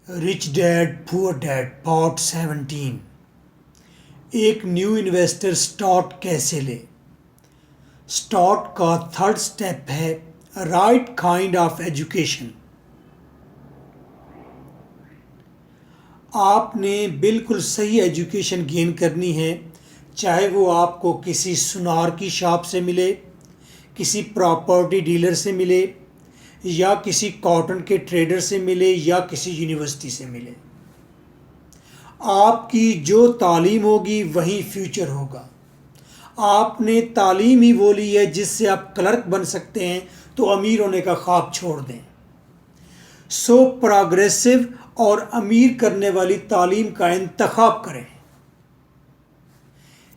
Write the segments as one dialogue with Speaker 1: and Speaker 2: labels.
Speaker 1: Rich dad پور dead part 17 ایک new investor start کیسے لے؟ سٹارٹ کا تھرڈ سٹیپ ہے رائٹ کائنڈ آف ایجوکیشن۔ آپ نے بالکل صحیح ایجوکیشن گین کرنی ہے، چاہے وہ آپ کو کسی سنار کی شاپ سے ملے، کسی پراپرٹی ڈیلر سے ملے، یا کسی کاٹن کے ٹریڈر سے ملے، یا کسی یونیورسٹی سے ملے۔ آپ کی جو تعلیم ہوگی وہی فیوچر ہوگا۔ آپ نے تعلیم ہی وہ لی ہے جس سے آپ کلرک بن سکتے ہیں، تو امیر ہونے کا خواب چھوڑ دیں۔ سو پروگریسو اور امیر کرنے والی تعلیم کا انتخاب کریں۔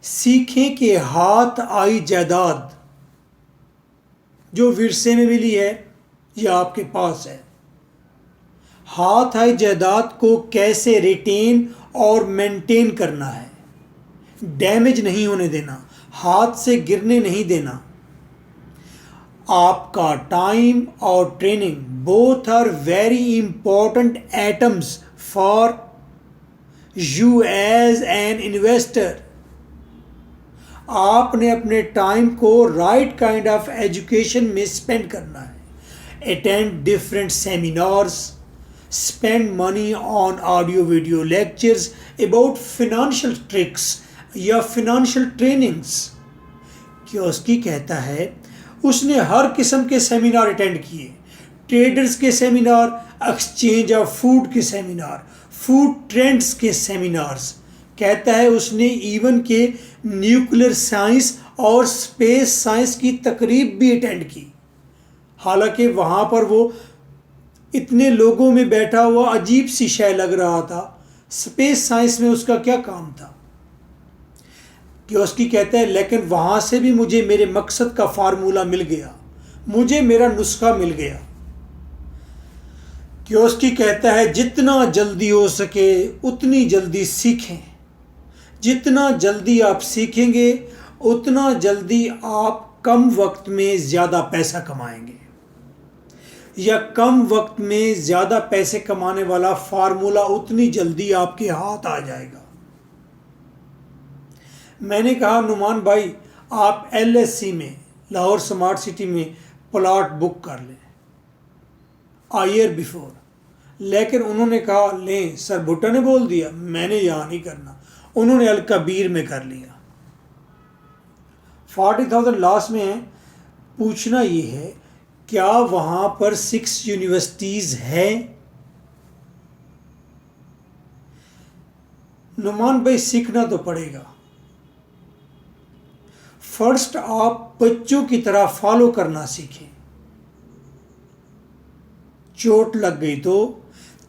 Speaker 1: سیکھیں کہ ہاتھ آئی جائیداد جو ورثے میں ملی ہے یا آپ کے پاس ہے، ہاتھ آئی جائیداد کو کیسے ریٹین اور مینٹین کرنا ہے، ڈیمیج نہیں ہونے دینا، ہاتھ سے گرنے نہیں دینا۔ آپ کا ٹائم اور training both are very important items for you as an investor. آپ نے اپنے ٹائم کو رائٹ کائنڈ آف ایجوکیشن میں اسپینڈ کرنا ہے۔ Attend different seminars, spend money on audio video lectures about financial tricks یا فنانشل ٹریننگز۔ کیوسکی کہتا ہے اس نے ہر قسم کے سیمینار اٹینڈ کیے، ٹریڈرز کے سیمینار، ایکسچینج آف فوڈ کے سیمینار، فوڈ ٹرینڈز کے سیمینارز۔ کہتا ہے اس نے ایون کہ نیوکلیر سائنس اور اسپیس سائنس کی تقریب بھی اٹینڈ کی، حالانکہ وہاں پر وہ اتنے لوگوں میں بیٹھا ہوا عجیب سی شے لگ رہا تھا۔ اسپیس سائنس میں اس کا کیا کام تھا؟ کیوسکی کہتا ہے لیکن وہاں سے بھی مجھے میرے مقصد کا فارمولہ مل گیا، مجھے میرا نسخہ مل گیا۔ کیوسکی کہتا ہے جتنا جلدی ہو سکے اتنی جلدی سیکھیں۔ جتنا جلدی آپ سیکھیں گے اتنا جلدی آپ کم وقت میں زیادہ پیسہ کمائیں گے، یا کم وقت میں زیادہ پیسے کمانے والا فارمولہ اتنی جلدی آپ کے ہاتھ آ جائے گا۔ میں نے کہا نعمان بھائی آپ LSC میں لاہور سمارٹ سٹی میں پلاٹ بک کر لیں ایئر بیفور، لیکن انہوں نے کہا لیں سر بھٹا نے بول دیا میں نے یہاں نہیں کرنا، انہوں نے الکبیر میں کر لیا۔ 40,000 لاس میں ہے۔ پوچھنا یہ ہے کیا وہاں پر 6 یونیورسٹیز ہیں؟ نعمان بھائی سیکھنا تو پڑے گا۔ فرسٹ آپ بچوں کی طرح فالو کرنا سیکھیں۔ چوٹ لگ گئی تو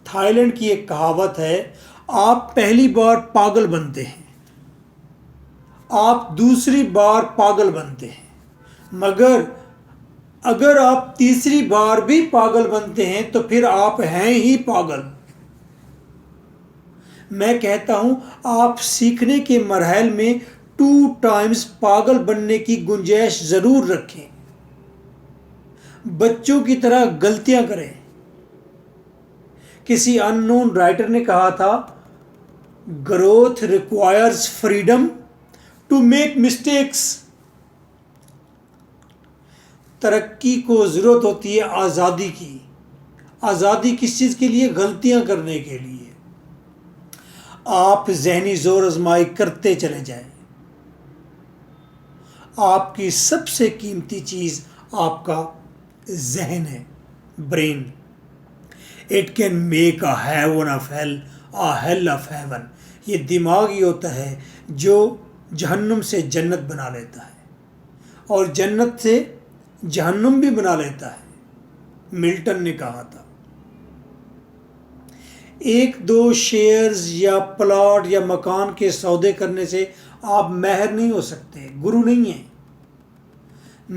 Speaker 1: تھائی لینڈ کی ایک کہاوت ہے، آپ پہلی بار پاگل بنتے ہیں، آپ دوسری بار پاگل بنتے ہیں، مگر اگر آپ تیسری بار بھی پاگل بنتے ہیں تو پھر آپ ہیں ہی پاگل۔ میں کہتا ہوں آپ سیکھنے کے مراحل میں 2 ٹائمز پاگل بننے کی گنجائش ضرور رکھیں۔ بچوں کی طرح غلطیاں کریں۔ کسی ان نون رائٹر نے کہا تھا growth requires freedom to make mistakes. ترقی کو ضرورت ہوتی ہے آزادی کی۔ آزادی کس چیز کے لیے؟ غلطیاں کرنے کے لیے۔ آپ ذہنی زور آزمائی کرتے چلے جائیں۔ آپ کی سب سے قیمتی چیز آپ کا ذہن ہے، brain. It can make a heaven of hell a hell of heaven. یہ دماغ ہی ہوتا ہے جو جہنم سے جنت بنا لیتا ہے اور جنت سے جہنم بھی بنا لیتا ہے، ملٹن نے کہا تھا۔ 1-2 شیئرز یا پلاٹ یا مکان کے سودے کرنے سے آپ ماہر نہیں ہو سکتے، گرو نہیں ہیں۔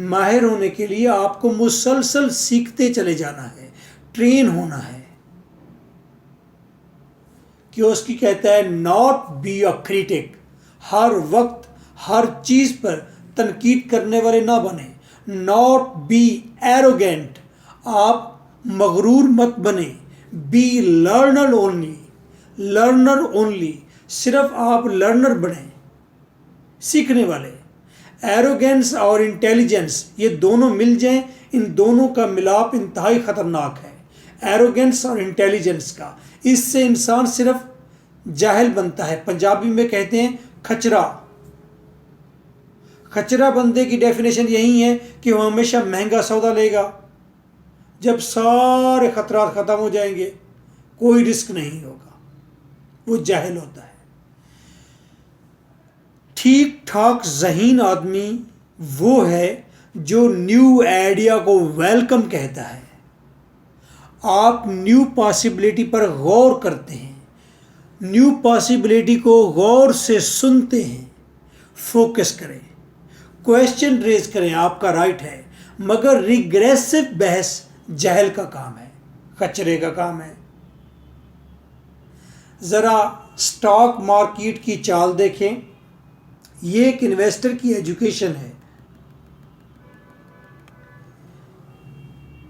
Speaker 1: ماہر ہونے کے لیے آپ کو مسلسل سیکھتے چلے جانا ہے، ٹرین ہونا ہے۔ کیوسکی کہتا ہے ناٹ بی اے کریٹک۔ ہر وقت ہر چیز پر تنقید کرنے والے نہ بنیں۔ Not be arrogant. آپ مغرور مت بنیں، بی لرنر اونلی، صرف آپ لرنر بنیں، سیکھنے والے. ایروگینس اور انٹیلیجنس یہ دونوں مل جائیں، ان دونوں کا ملاپ انتہائی خطرناک ہے. ایروگینس اور انٹیلیجنس کا، اس سے انسان صرف جاہل بنتا ہے. پنجابی میں کہتے ہیں کھچرا. کھچرا بندے کی ڈیفینیشن یہی ہے کہ وہ ہمیشہ مہنگا سودا لے گا، جب سارے خطرات ختم ہو جائیں گے کوئی رسک نہیں ہوگا، وہ جاہل ہوتا ہے. ٹھیک ٹھاک ذہین آدمی وہ ہے جو نیو آئیڈیا کو ویلکم کہتا ہے. آپ نیو پاسبلٹی پر غور کرتے ہیں، نیو پاسبلٹی کو غور سے سنتے ہیں. فوکس کریں، کویشچن ریز کریں، آپ کا رائٹ ہے، مگر ریگریسو بحث جہل کا کام ہے، کچرے کا کام ہے. ذرا سٹاک مارکیٹ کی چال دیکھیں، یہ ایک انویسٹر کی ایجوکیشن ہے.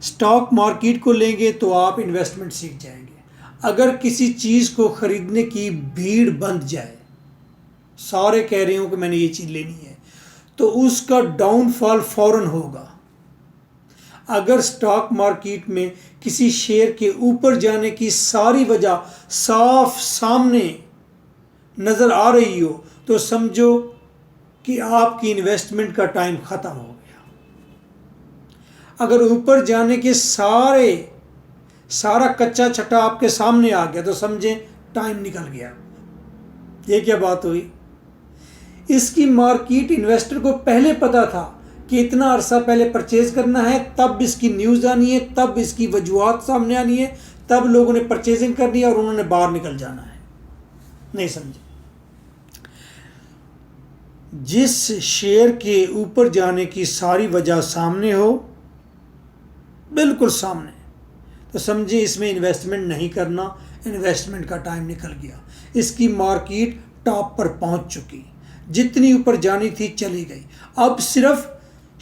Speaker 1: سٹاک مارکیٹ کو لیں گے تو آپ انویسٹمنٹ سیکھ جائیں گے. اگر کسی چیز کو خریدنے کی بھیڑ بندھ جائے، سارے کہہ رہے ہوں کہ میں نے یہ چیز لینی ہے، تو اس کا ڈاؤن فال فوراً ہوگا. اگر سٹاک مارکیٹ میں کسی شیئر کے اوپر جانے کی ساری وجہ صاف سامنے نظر آ رہی ہو تو سمجھو کہ آپ کی انویسٹمنٹ کا ٹائم ختم ہو گیا. اگر اوپر جانے کے سارا کچا چھٹا آپ کے سامنے آ گیا تو سمجھیں ٹائم نکل گیا. یہ کیا بات ہوئی؟ اس کی مارکیٹ انویسٹر کو پہلے پتا تھا کہ اتنا عرصہ پہلے پرچیز کرنا ہے، تب اس کی نیوز آنی ہے، تب اس کی وجوہات سامنے آنی ہے، تب لوگوں نے پرچیزنگ کرنی ہے اور انہوں نے باہر نکل جانا ہے. نہیں سمجھے؟ جس شیئر کے اوپر جانے کی ساری وجہ سامنے ہو، بالکل سامنے، تو سمجھے اس میں انویسٹمنٹ نہیں کرنا، انویسٹمنٹ کا ٹائم نکل گیا. اس کی مارکیٹ ٹاپ پر پہنچ چکی، جتنی اوپر جانی تھی چلی گئی. اب صرف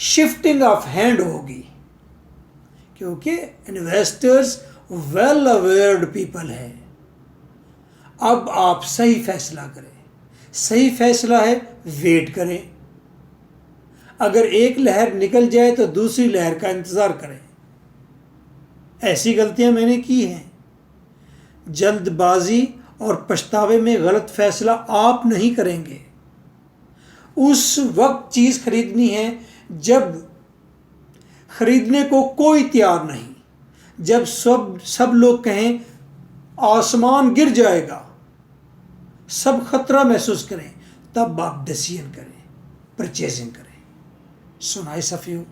Speaker 1: شفٹنگ آف ہینڈ ہوگی، کیونکہ انویسٹرز ویل اویئرڈ پیپل ہیں. اب آپ صحیح فیصلہ کریں. صحیح فیصلہ ہے ویٹ کریں. اگر ایک لہر نکل جائے تو دوسری لہر کا انتظار کریں. ایسی غلطیاں میں نے کی ہیں. جلد بازی اور پچھتاوے میں غلط فیصلہ آپ نہیں کریں گے. اس وقت چیز خریدنی ہے جب خریدنے کو کوئی تیار نہیں، جب سب لوگ کہیں آسمان گر جائے گا، سب خطرہ محسوس کریں، تب آپ ڈیسیژن کریں، پرچیزنگ کریں. So nice of you.